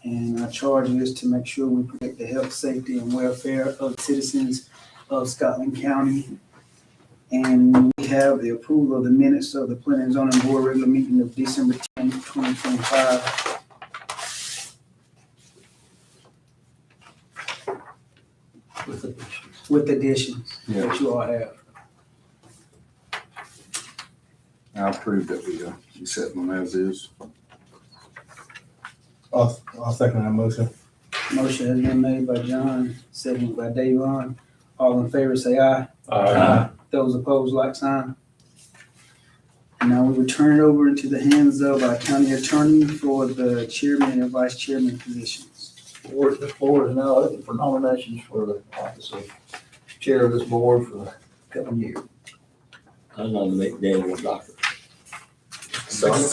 And our charge is to make sure we protect the health, safety, and welfare of citizens of Scotland County. And we have the approval of the minutes of the Planning and Zoning Board regular meeting of December 10th, 2025. With additions that you all have. I approve that we accept them as is. I'll second that motion. Motion has been made by John, seconded by Davon. All in favor, say aye. Aye. Those opposed, like sign. And now we will turn it over into the hands of our county attorney for the chairman and vice chairman positions. This board is now looking for nominations for the office of chair of this board for the coming year. I nominate Daniel Docker. Doctor's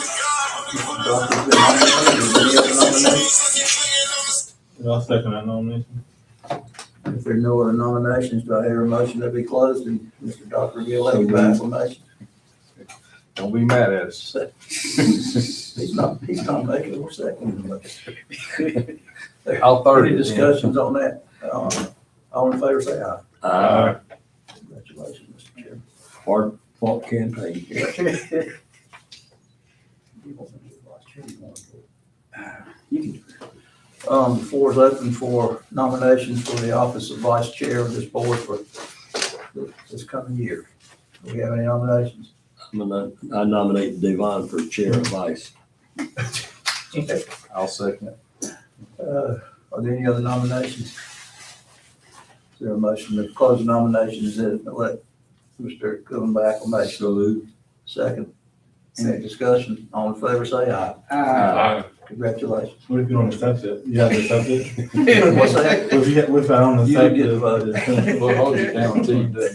been nominated. Any other nominations? I'll second that nomination. If there are no other nominations, do I hear a motion that be closed and Mr. Doctor be elected by acclamation? Don't be mad at us. He's not making a second. I'll third Any it. discussions on that? All in favor, say aye. Congratulations, Mr. Chairman. Hard fought campaign. You want me to be vice chair? You want to go? You can do it. The floor is open for nominations for the office of vice chair of this board for this coming year. Do we have any nominations? I nominate Devon for chair and vice. I'll second it. Are there any other nominations? Is there a motion to close the nominations and elect Mr. Goodwin by acclamation? So moved. Second. Any discussion? All in favor, say aye. Aye. Congratulations. What if you don't accept it? You have to accept it? What's that? If I don't You accept get it? voted. We'll hold you down until you do.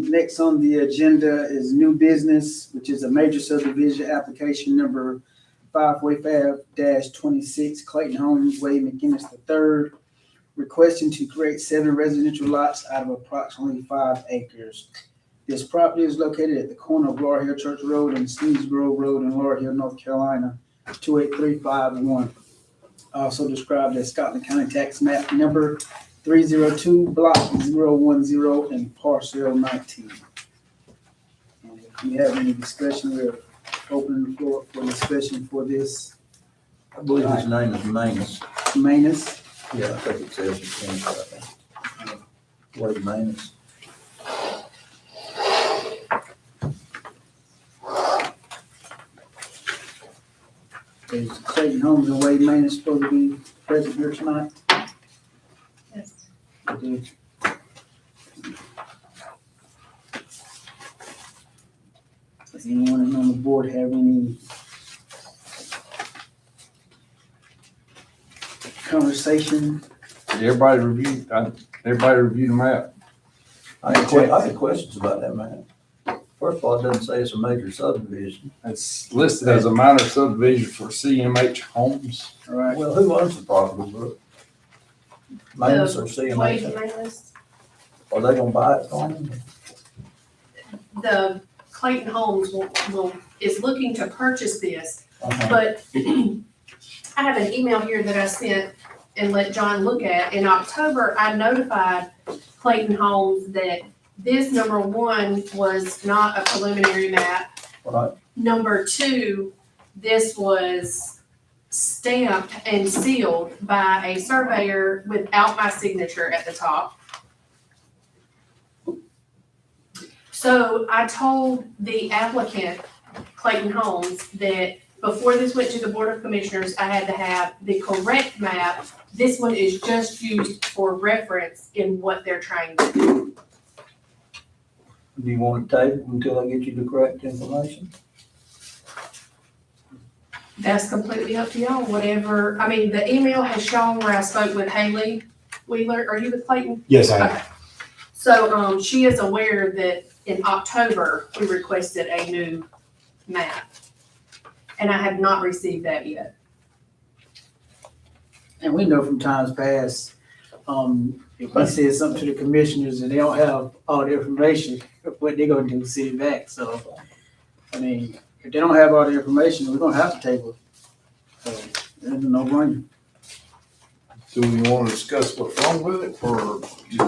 Next on the agenda is new business, which is a major subdivision application number 5 Wayf Ave -26 Clayton Homes Way McGinnis III, requesting to create 7 residential lots out of approximately 5 acres. This property is located at the corner of Laurel Hill Church Road and Sneeds Grove Road in Laurel Hill, North Carolina, 28351. Also described as Scotland County Tax Map number 302, block 010 and parcel 19. And if you have any discussion, we're opening the floor for discussion for this. I believe his name is Manus. Manus. Yeah, I think it says it's Manus, I think. Wade Manus. Is Clayton Homes and Wade Manus supposed to be present here tonight? Yes. Okay. Does anyone on the board have any conversation? Did everybody review the map? I had questions about that, man. First of all, it doesn't say it's a major subdivision. It's listed as a minor subdivision for CMH Homes. All right. Well, who owns the property, Brooke? Manus or Wade CMH? Manus, Are they gonna buy it from them? the Clayton Homes is looking to purchase this, Uh-huh. but I have an email here that I sent and let John look at. In October, I notified Clayton Homes that this, number 1, was not a preliminary map. Right. Number 2, this was stamped and sealed by a surveyor without my signature at the top. So I told the applicant, Clayton Homes, that before this went to the Board of Commissioners, I had to have the correct map. This one is just used for reference in what they're trying to do. Do you want it tabled until I get you the correct information? That's completely up to y'all, whatever. I mean, the email has shown where I spoke with Haley Wheeler. Are you with Clayton? Yes, I am. Okay. So, she is aware that in October, we requested a new map. And I have not received that yet. And we know from times past, if we said something to the commissioners and they don't have all the information, what they gonna do, sit it back. So, I mean, if they don't have all the information, we're gonna have to table it. So it's a no-brainer. Do we want to discuss what's wrong with it, or?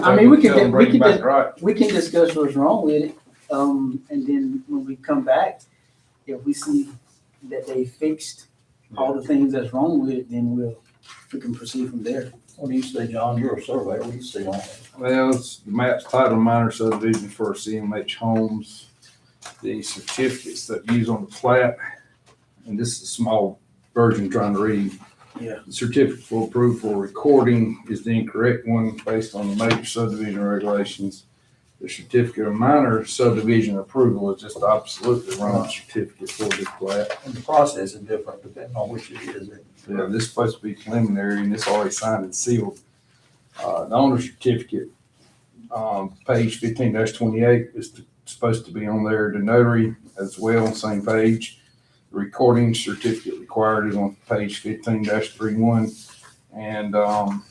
I mean, we can- tell them, we bring can it back just- right? We can discuss what's wrong with it, and then when we come back, if we see that they fixed all the things that's wrong with it, then we can proceed from there. What do you say, John? You're a surveyor. What do you see on it? Well, it's the map's titled minor subdivision for CMH homes, the certificates that use on the plat, and this is a small version trying to read. Yeah. The certificate for approval for recording is the incorrect one based on the major subdivision regulations. The certificate of minor subdivision approval is just the absolutely wrong certificate for this plat. And the process is different depending on which it is. Yeah, this is supposed to be preliminary and it's already signed and sealed. The owner certificate, page 15-28 is supposed to be on there. The notary as well, same page. The recording certificate required is on page 15-31. And, Well,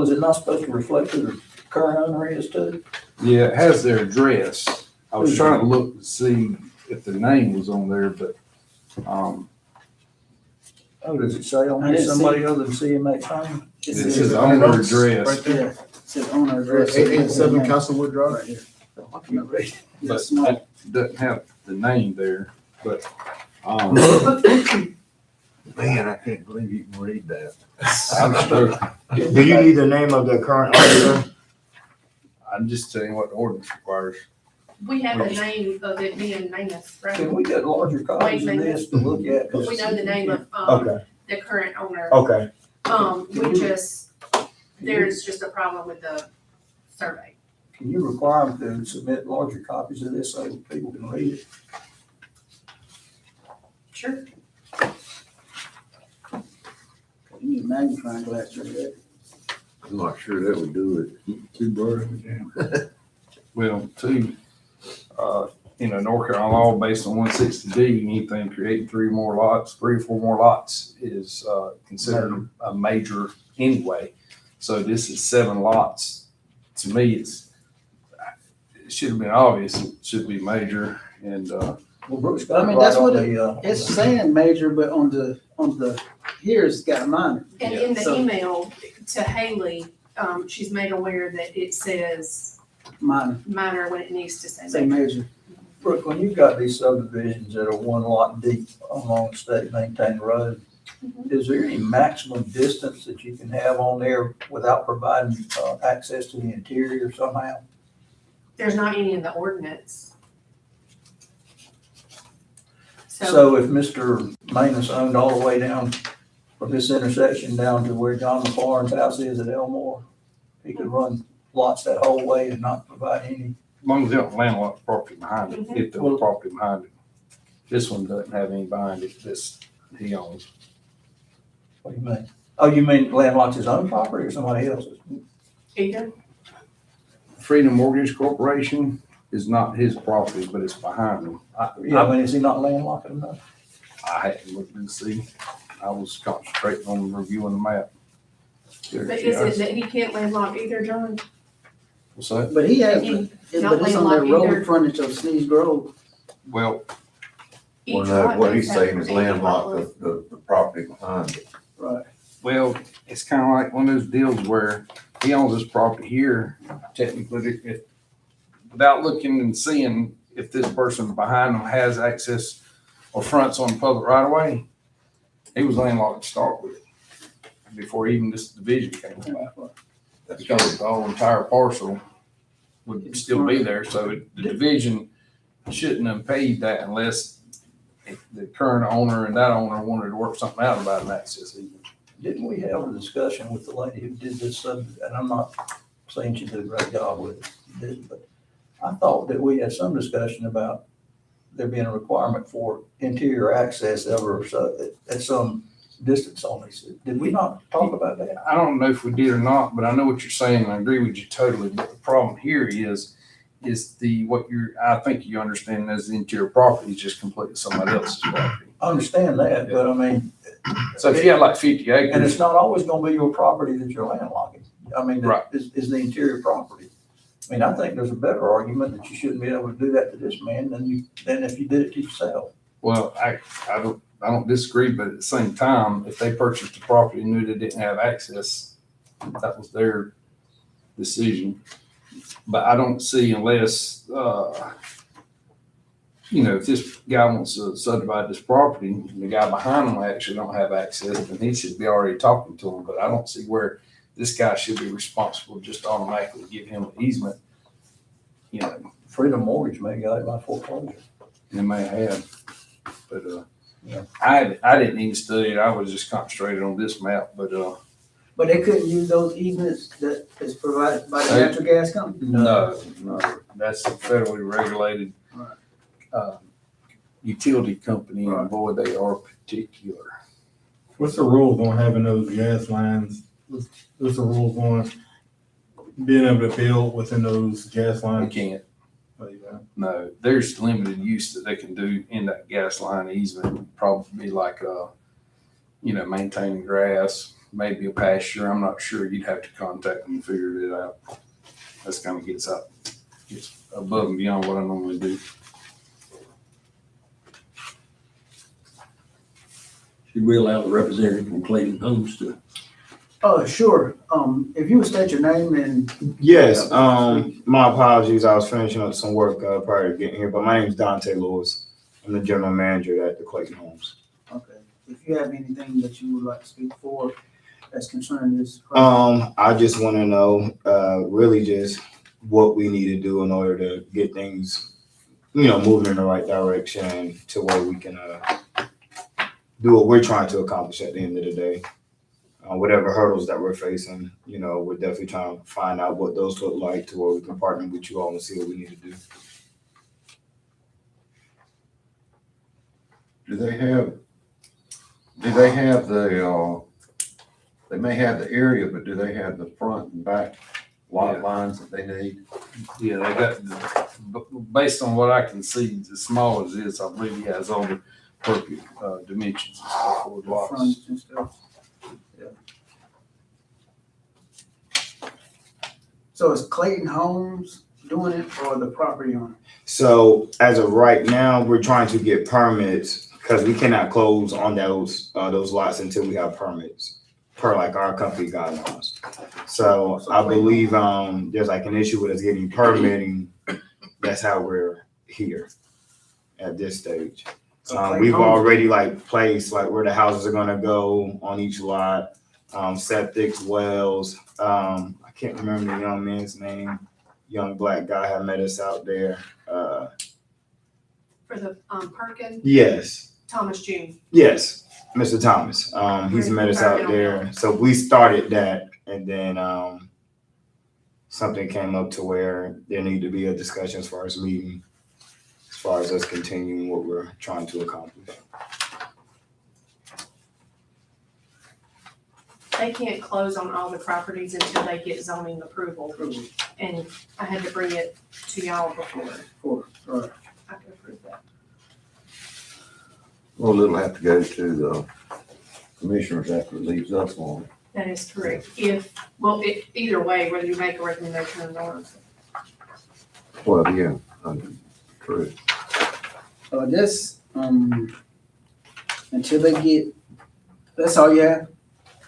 is it not supposed to reflect who the current owner is too? yeah, it has their address. I was trying to look to see if the name was on there, but, Oh, does it say on I here didn't see somebody other than CMH home? It this says is owner Right address. there. Yeah, it says owner address. 887 Castlewood Drive. Right here. Yeah, But small. it doesn't have the name there, but, Man, I can't believe you can read that. I'm struggling. Do you need the name of the current owner? I'm just telling you what the ordinance requires. We have the name of it being Manus, Can right? we get larger copies of this to look at? 'Cause We know the name of, Okay, the current owner. okay. There's just a problem with the survey. Can you require them to submit larger copies of this so people can read it? Sure. You need a magnifying glass for that. I'm not sure that would do it. Too blurry. Well, two, North Carolina law based on 160D, anything creating three or four more lots is, considered a major anyway. So this is 7 lots. To me, it should have been obvious, it should be major and, Well, Brooks got I it mean, right that's on what the, It's saying major, but on the, here it's got a minor. And in the So- email to Haley, she's made aware that it says Minor, minor when it needs to say say major. major. Brooke, when you've got these subdivisions that are one lot deep along state maintained road, is there any maximum distance that you can have on there without providing, access to the interior somehow? There's not any in the ordinance. So, So if Mr. Manus owned all the way down from this intersection down to where John McLaurin's house is at Elmore, he could run lots that whole way and not provide any. as long as they don't landlock property behind it, Mhm. if there's property behind it. This one doesn't have any behind it, this he owns. What do you mean? Oh, you mean landlocked his own property or somebody else's? either, Freedom Mortgage Corporation is not his property, but it's behind him. Yeah, I mean, is he not landlocked enough? I hadn't looked and see. I was concentrating on reviewing the map. but is it that he can't landlock either, John? What's that? But he has, He- but not it's on that landlocked either. road frontage of Sneeze Grove. Well, Well, Each no, lot what does he's have saying is a landlocked lot. the property behind it. Right. well, it's kind of like one of those deals where he owns this property here. Technically, if, without looking and seeing if this person behind him has access or fronts on public right of way, he was landlocked to start with before even this division came about. That's Because the whole entire parcel would still be there, so the division shouldn't have paid that unless the current owner and that owner wanted to work something out about an access easement. Didn't we have a discussion with the lady who did this and I'm not saying she did a great job with it, but I thought that we had some discussion about there being a requirement for interior access ever, so at some distance on these. Did we not talk about that? I don't know if we did or not, but I know what you're saying, and I agree with you totally, but the problem here is I think you understand as the interior property is just completely somebody else's property. I understand that, but I mean, So if you had like 50 and it's acres, not always gonna be your property that you're landlocking. I mean, Right. is the interior property. I mean, I think there's a better argument that you shouldn't be able to do that to this man than if you did it to yourself. well, I don't, I don't disagree, but at the same time, if they purchased the property and knew they didn't have access, that was their decision. But I don't see unless, if this guy wants to subdivide this property, and the guy behind him actually don't have access, then he should be already talking to him. But I don't see where this guy should be responsible, just automatically give him an easement. Freedom Mortgage may got it by foreclosure. They may have, but, Yeah. I didn't even study it. I was just concentrated on this map, but, But they couldn't use those easements that is provided by the Hey. natural gas company? no, that's a federally regulated, Right. utility company, Right. and boy, they are particular. What's the rules on having those gas lines? What's the rules on being able to build within those gas They lines? can't, Like that? no, there's limited use that they can do in that gas line easement, probably like, maintaining grass, maybe a pasture, I'm not sure, you'd have to contact them and figure it out. That's kind of gets above and beyond what I normally do. Should we allow the representative from Clayton Homes to? Sure. If you would state your name and. Yes, my apologies. I was finishing up some work prior to getting here, but my name is Dante Lewis. I'm the general manager at the Clayton Homes. Okay, if you have anything that you would like to speak for that's concerning this. project. I just want to know, really just what we need to do in order to get things, moving in the right direction to where we can, do what we're trying to accomplish at the end of the day. Whatever hurdles that we're facing, we're definitely trying to find out what those look like to where we can partner with you all and see what we need to do. Do they have they may have the area, but do they have the front and back lot Yeah. lines that they need? Yeah, they got, based on what I can see, as small as it is, I believe he has all the appropriate dimensions and stuff for the lots. Frontage and stuff. Yeah. So is Clayton Homes doing it or the property owner? So as of right now, we're trying to get permits because we cannot close on those lots until we have permits per like our company guidelines. So I believe, there's like an issue with us getting permitting. That's how we're here at this stage. So Clayton We've Homes- already like placed like where the houses are gonna go on each lot, septic wells. I can't remember the young man's name. Young black guy had met us out there. For the, Perkins, Yes, Thomas Mr. Thomas. He's met us out there. So we started that and then, something came up to where there needed to be a discussion as far as meeting, as far as us continuing what we're trying to accomplish. They can't close on all the properties until they get zoning approval. And I had to bring it to y'all before Right. I could approve that. Well, it'll have to go to the commissioners after it leaves us on. That is correct. Either way, whether you make a recommendation or not. Well, yeah, true. So I guess, until they get, that's all you have?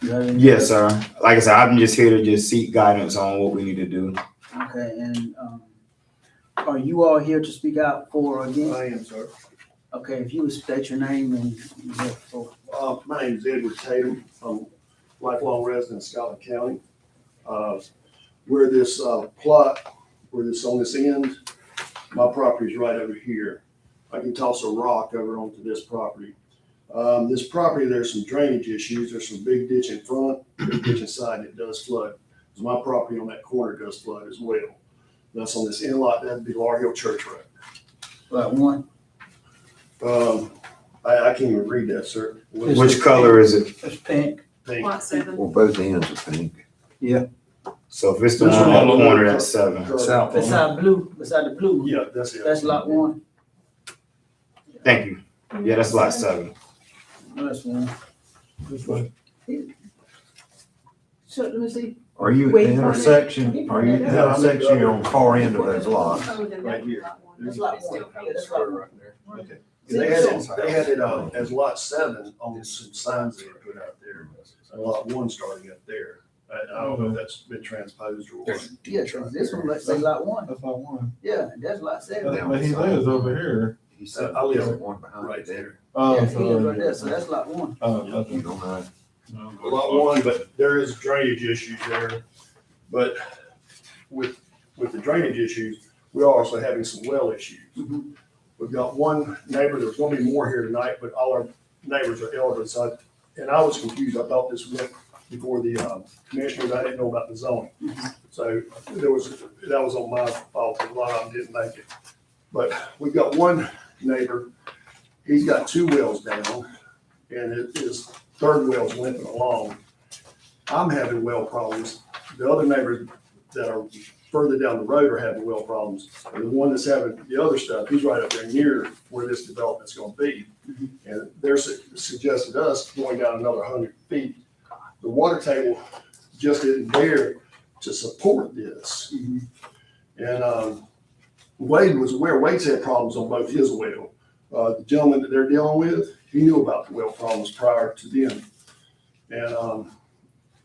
You have any- Yes, sir. Like I said, I'm just here to just seek guidance on what we need to do. Okay, and, are you all here to speak out for or against? I am, sir. Okay, if you would state your name and, yeah, for. My name is Edward Tatum. I'm a lifelong resident of Scotland County. Where this plot, where this on this end, my property is right over here. I can toss a rock over onto this property. This property, there's some drainage issues. There's some big ditch in front, big ditch inside, and it does flood. Because my property on that corner does flood as well. That's on this end lot, that'd be Laurel Hill Church Road. Like one, I can't even read that, sir. What is Which it? color is it? it's pink. Pink. Lot 7. Well, both ends are pink. So if it's the This one one on the on the corner, corner. that's 7. South. Beside the blue, Yeah, that's it. that's lot one. Thank you. Yeah, that's lot 7. That's one. So, let me see. Are you at Wait, the intersection, are you at the intersection, you're on far end of those lots? Oh, then Right that'd be here. lot 1. That's lot It's one. still Yeah, that's lot one. Okay. They had it, as lot 7 on some signs they had put out there, and lot 1 starting up there. I don't know if that's been transposed or what. Yeah, so this one, let's say lot 1. That's lot 1. Yeah, that's lot 7. But he lives over here. He said, I live one behind right there. Oh, Yeah, he lives right there, so that's lot 1. okay. You don't know. Lot 1, but there is drainage issues there. But with the drainage issues, we're also having some well issues. We've got one neighbor, there's gonna be more here tonight, but all our neighbors are elderly, so and I was confused. I thought this went before the commissioners. I didn't know about the zoning. So that was on my fault. A lot of them didn't make it. But we've got one neighbor, he's got 2 wells down, and his third well's limping along. I'm having well problems. The other neighbors that are further down the road are having well problems. And the one that's having the other stuff, he's right up there near where this development's gonna be. And they're suggested us going down another 100 feet. The water table just isn't there to support this. And Wade was aware, Wade's had problems on both his well. The gentleman that they're dealing with, he knew about the well problems prior to them. And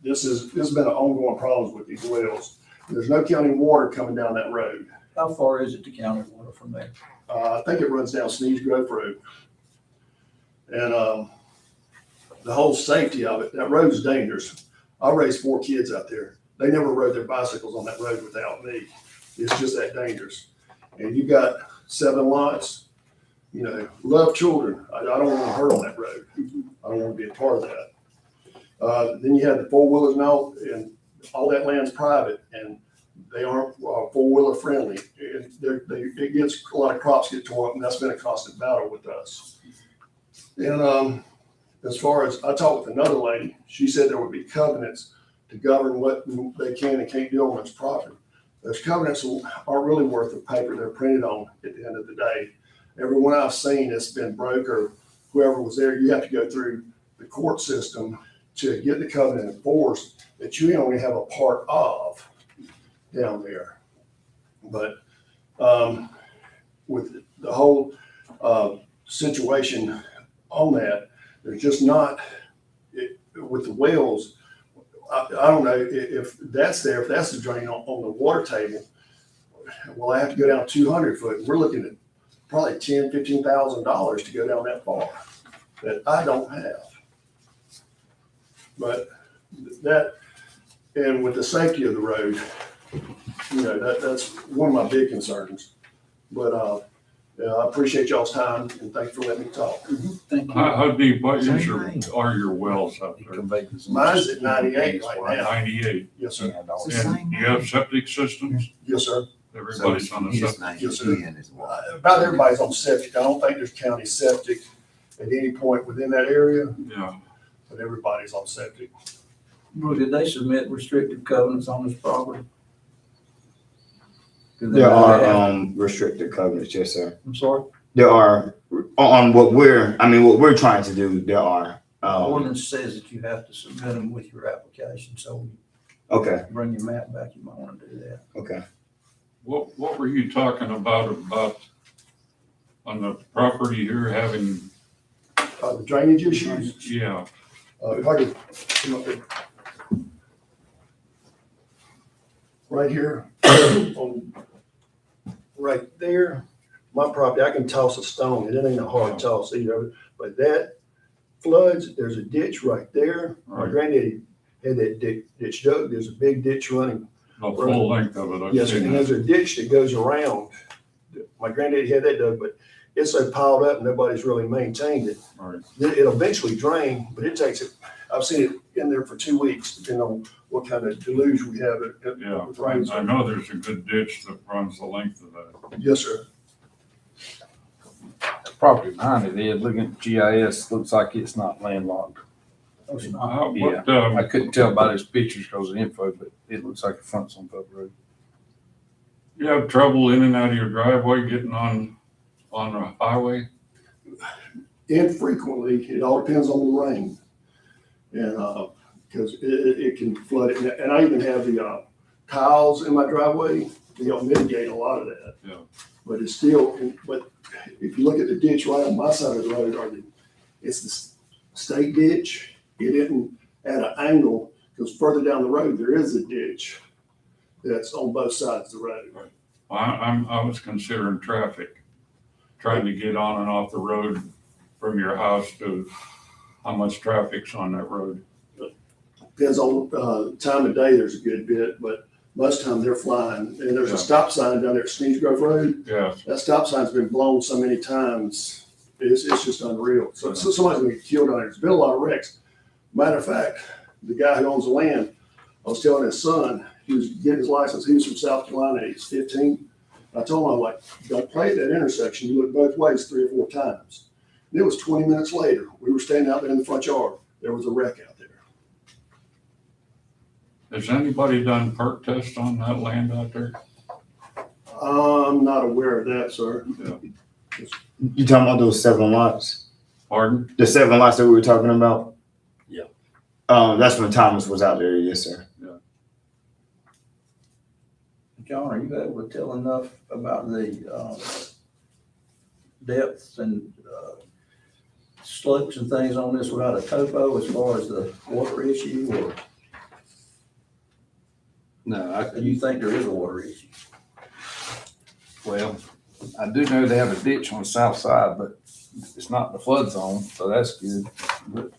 this has been an ongoing problem with these wells. There's no county water coming down that road. How far is it to county water from there? I think it runs down Sneeze Grove Road. And the whole safety of it, that road's dangerous. I raised 4 kids out there. They never rode their bicycles on that road without me. It's just that dangerous. And you got 7 lots, you know, love children. I don't want to hurt on that road. I don't want to be a part of that. Then you have the 4-wheelers and all that land's private, and they aren't 4-wheeler friendly. It gets a lot of crops get torn up, and that's been a constant battle with us. And as far as I talked with another lady, she said there would be covenants to govern what they can and can't do on this property. Those covenants aren't really worth the paper they're printed on at the end of the day. Everyone I've seen that's been broke or whoever was there, you have to go through the court system to get the covenant enforced that you only have a part of down there. But with the whole situation on that, there's just not, with the wells, I don't know if that's there, if that's the drain on the water table. Well, I have to go down 200 foot. We're looking at probably $10,000, $15,000 to go down that far that I don't have. But that, and with the safety of the road, you know, that's one of my big concerns. But I appreciate y'all's time and thanks for letting me talk. Thank you. How deep, what is are your wells up there? Mine's at 98 right now. 98. Yes, sir. And you have septic systems? Yes, sir. Everybody's on the septic. Yes, sir. About everybody's on septic. I don't think there's county septic at any point within that area, Yeah. but everybody's on septic. Well, did they submit restrictive covenants on this property? There are restricted covenants, yes, sir. I'm sorry? There are on what we're trying to do, there are. Ordinance says that you have to submit them with your application, so Okay, bring your map back, you might want to do that. okay. What were you talking about on the property here having, The drainage issues, yeah, if I could come up there. Right here, right there, my property, I can toss a stone, and it ain't a hard toss either, but that floods, there's a ditch right there. My Right. granddaddy had that ditch dug, there's a big ditch running. the full length of it? I've Yes, seen and that. there's a ditch that goes around. My granddaddy had that dug, but it's so piled up, nobody's really maintained it. Right. It'll eventually drain, but it takes it, I've seen it in there for 2 weeks, depending on what kind of deluge we have. Yeah, with rains. I know there's a good ditch that runs the length of that. Yes, sir. Property behind it is, looking at GIS, looks like it's not landlocked. What, I couldn't tell by those pictures because of the info, but it looks like the front's on public road. you have trouble in and out of your driveway getting on a highway? Infrequently, it all depends on the rain. And, because it can flood it. And I even have the tiles in my driveway, to help mitigate a lot of that. Yeah. But it's still, but if you look at the ditch right on my side of the road, it's the state ditch. It isn't at an angle, because further down the road, there is a ditch that's on both sides of the road. I was considering traffic, trying to get on and off the road from your house to how much traffic's on that road. Depends on, time of day, there's a good bit, but most time they're flying. And there's Yeah. a stop sign down there at Sneeds Grove Road. Yeah, That stop sign's been blown so many times, it's just unreal. So somebody's gonna get killed on there. There's been a lot of wrecks. Matter of fact, the guy who owns the land, I was telling his son, he was getting his license, he was from South Carolina, he's 15. I told him, I'm like, don't play at that intersection, you look both ways 3 or 4 times. And it was 20 minutes later, we were standing out there in the front yard, there was a wreck out there. has anybody done perk test on that land out there? I'm not aware of that, sir. You talking about those 7 lots? Pardon? The 7 lots that we were talking about? Yeah. That's when Thomas was out there, yes, sir. John, are you able to tell enough about the depths and slopes and things on this without a topo as far as the water issue, or No, do you think there is a water issue? well, I do know they have a ditch on the south side, but it's not the flood zone, so that's good. But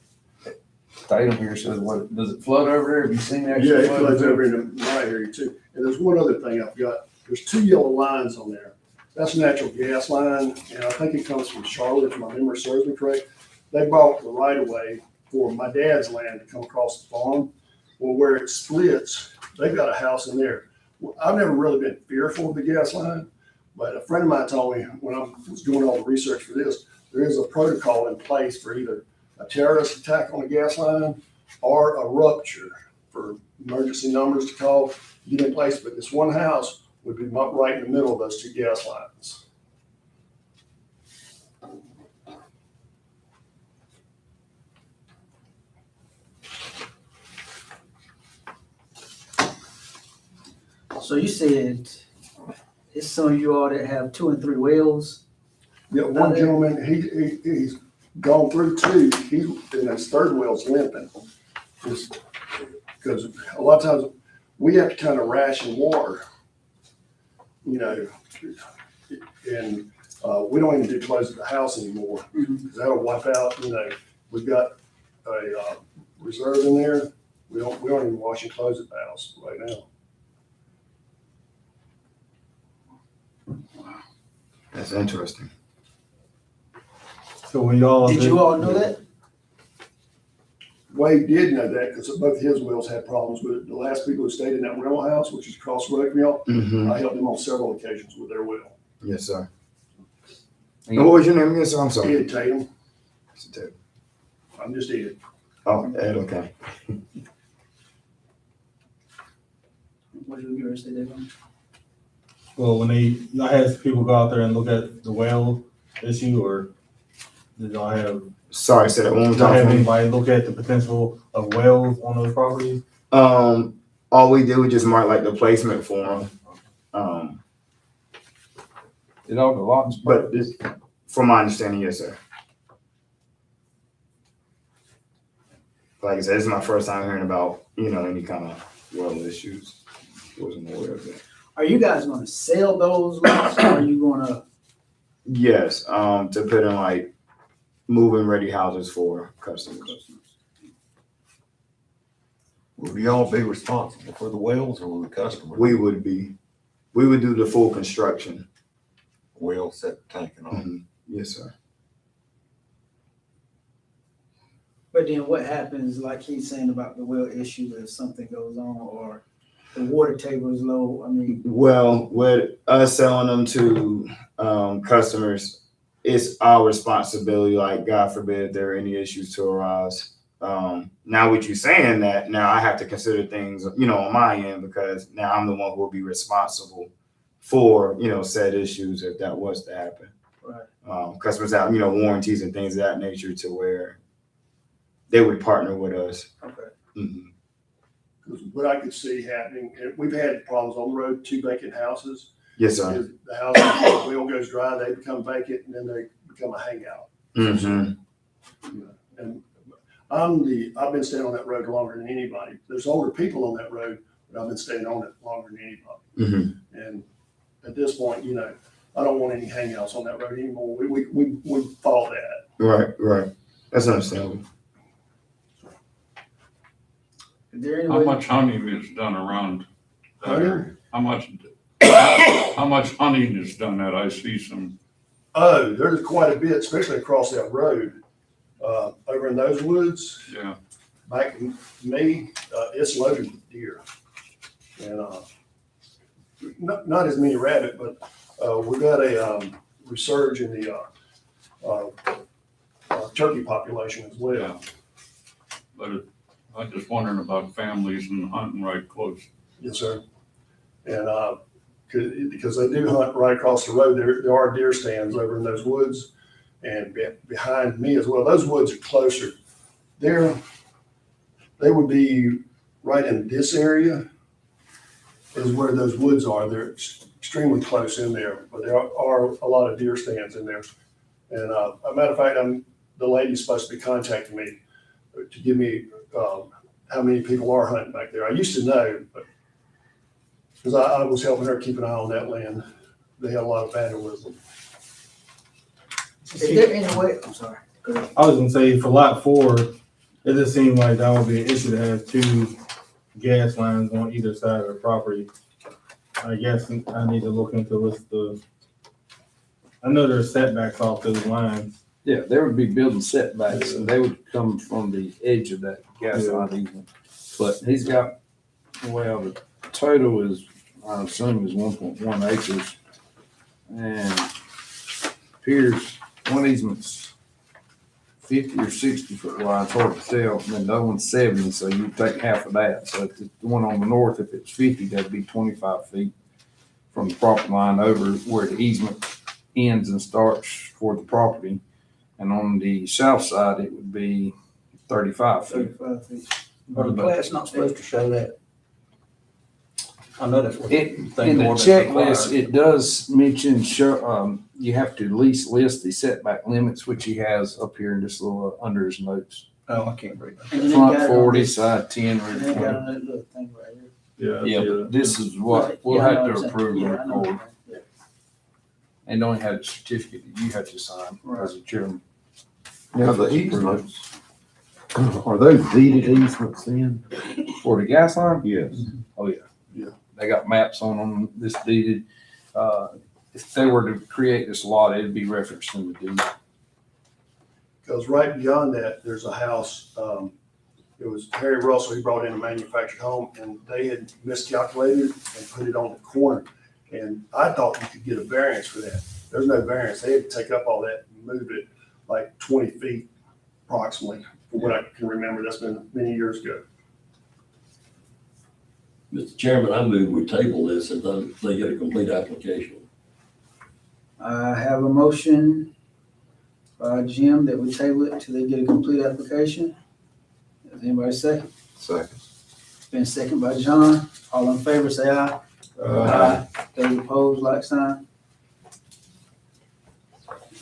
Tatum here says, what, does it flood over there? Have you seen that? Yeah, it floods over into my area too. And there's one other thing I forgot. There's 2 yellow lines on there. That's a natural gas line, and I think it comes from Charlotte, if my memory serves me correct. They bought the right of way for my dad's land to come across the farm. Well, where it splits, they've got a house in there. Well, I've never really been fearful of the gas line, but a friend of mine told me when I was doing all the research for this, there is a protocol in place for either a terrorist attack on a gas line or a rupture for emergency numbers to call, get in place. But this one house would be right in the middle of those 2 gas lines. So you said it's some of you all that have 2 and 3 wells. Yeah, one gentleman, he's gone through 2, and his 3rd well's limping. Just because a lot of times we have to kind of ration water, you know, and we don't even do close at the house anymore, because that'll wipe out, you know, we've got a reserve in there. We don't even wash and close at the house right now. That's interesting. So when y'all. Did you all know that? Wade did know that because both his wells had problems with it. The last people who stayed in that rental house, which is across the road from y'all, Mm-hmm. I helped them on several occasions with their well. Yes, sir. And what was your name again, sir? I'm sorry. Ed Tatum, It's a tip. I'm just Ed. Oh, Ed, okay. What did you say there? Well, when I had people go out there and look at the well issue, or did y'all have, Sorry, say that one more did y'all have time. anybody look at the potential of wells on those properties? All we did was just mark like the placement for them. Did all the lots? But this, from my understanding, yes, sir. Like I said, this is my first time hearing about, any kind of well issues. Wasn't aware of it. Are you guys gonna sell those lots, or are you gonna? Yes, to put in like move-in ready houses for customers. Will y'all be responsible for the wells or will the customer? We would do the full construction. Well, set the tank and all. Mhm. Yes, sir. But then what happens, like he's saying about the well issue, if something goes on or the water table is low? I mean, Well, with us selling them to customers, it's our responsibility, like God forbid there are any issues to arise. Now with you saying that, now I have to consider things, on my end, because now I'm the one who will be responsible for, said issues if that was to happen. right. Customers have, warranties and things of that nature to where they would partner with us. Okay. Mhm. Because what I could see happening, and we've had problems on the road, 2 vacant houses. Yes, sir. is the house, the wheel goes dry, they become vacant, and then they become a hangout. Mm-hmm. And I've been staying on that road longer than anybody. There's older people on that road, but I've been staying on it longer than anybody. Mm-hmm. And at this point, I don't want any hangouts on that road anymore. We follow that. Right. That's understandable. Is there any How way? much hunting is done around that Hunting? area? How much hunting is done that I see some, Oh, there's quite a bit, especially across that road. Over in those woods, yeah, back in May, it's loaded with deer. And not as many rabbit, but we got a resurge in the turkey population as well. yeah. But I'm just wondering about families and hunting right close. Yes, sir. And because they do hunt right across the road, there are deer stands over in those woods and behind me as well. Those woods are closer. They would be right in this area is where those woods are. They're extremely close in there, but there are a lot of deer stands in there. And a matter of fact, the lady's supposed to be contacting me to give me how many people are hunting back there. I used to know, but because I was helping her keep an eye on that land. They had a lot of vandalism. Is there any way? I'm sorry. Go ahead. I was gonna say for lot 4, it just seemed like that would be an issue to have 2 gas lines on either side of the property. I guess I need to look into I know there's setbacks off those lines. Yeah, there would be building setbacks, and they would come from the edge of that gas line easement. But he's got, well, the total is, I assume is 1.1 acres. And appears one easement's 50 or 60 foot wide, it's hard to tell, and then the other one's 70, so you take half of that. So if the one on the north, if it's 50, that'd be 25 feet from the property line over where the easement ends and starts for the property. And on the south side, it would be 35 feet. 35 feet. Are the plats not supposed to show that? I know that's what. In the checklist, it does mention, you have to at least list the setback limits, which he has up here in this little, under his notes. Oh, I can't read that. And then they Front got it on 40, this- side 10, and rear they got 20. on that little thing right here. Yeah, but this is what we'll Yeah, I know have what to I'm saying. approve and Yeah, I know. record, Yeah. and only have a certificate that you have to sign as a chairman. Now, the easements, are those deeded easements then? For the gas line, Yes. they got maps on them, this deeded. If they were to create this lot, it'd be referenced in the deed. Because right beyond that, there's a house, it was Harry Russell, he brought in a manufactured home, and they had miscalculated and put it on the corner. And I thought you could get a variance for that. There's no variance. They had to take up all that and move it like 20 feet approximately, from what I can remember. That's been many years ago. Mr. Chairman, I move we table this until they get a complete application. I have a motion by Jim that we table it until they get a complete application. Does anybody second? Second. It's been second by John. All in favor, say aye. Aye. Those opposed, like sign.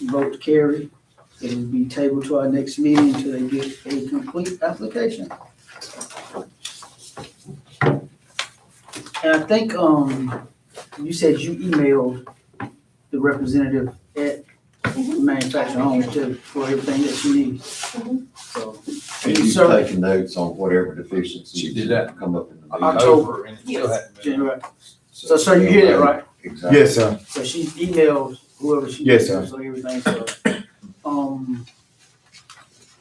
Vote to carry. It will be tabled to our next meeting until they get a complete application. And I think, you said you emailed the representative at Manufactured Homes too, for everything that you need. So, And you've Sir. taken notes on whatever deficiencies. She did that. Come up in the meeting. October. And it still hadn't been. January. So, sir, you hear that, right? Exactly. Yes, sir. So she emailed whoever she. Yes, sir. So everything, so,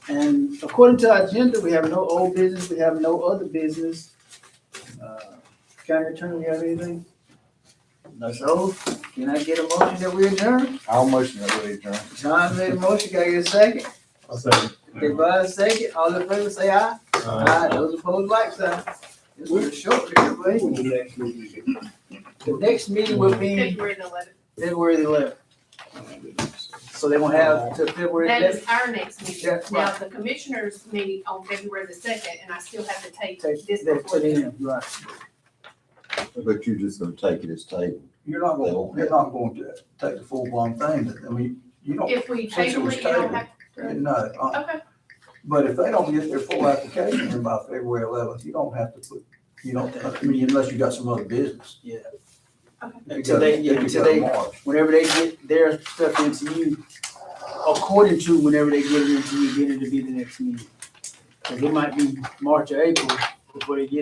and according to our agenda, we have no old business, we have no other business. County attorney, you have anything? No, so, can I get a motion that we adjourn? I'll motion that we adjourn. John made a motion, can I get a second? I'll say, Everybody second, all in favor, say aye. Aye, those opposed, like sign. This was short, everybody. The next meeting will be February the 11th. February the 11th. So they won't have to February That 11th. is our next meeting. That's Now, right. the commissioners meeting on February the 2nd, and I still have to take Take this that before to then. them, right. But you're just gonna take it as tabled. you're not going to take the full blown thing, but, I mean, you don't, If we Since it table was it, you don't tabled, have, no. okay, But if they don't get their full application in by February 11th, you don't have to put, I mean, unless you got some other business. Yeah. Okay. If you Until got- they, if yeah, you until got they, March. whenever they get their stuff into you, according to whenever they get it into you, then it'll be the next meeting. Cause it might be March or April before they get it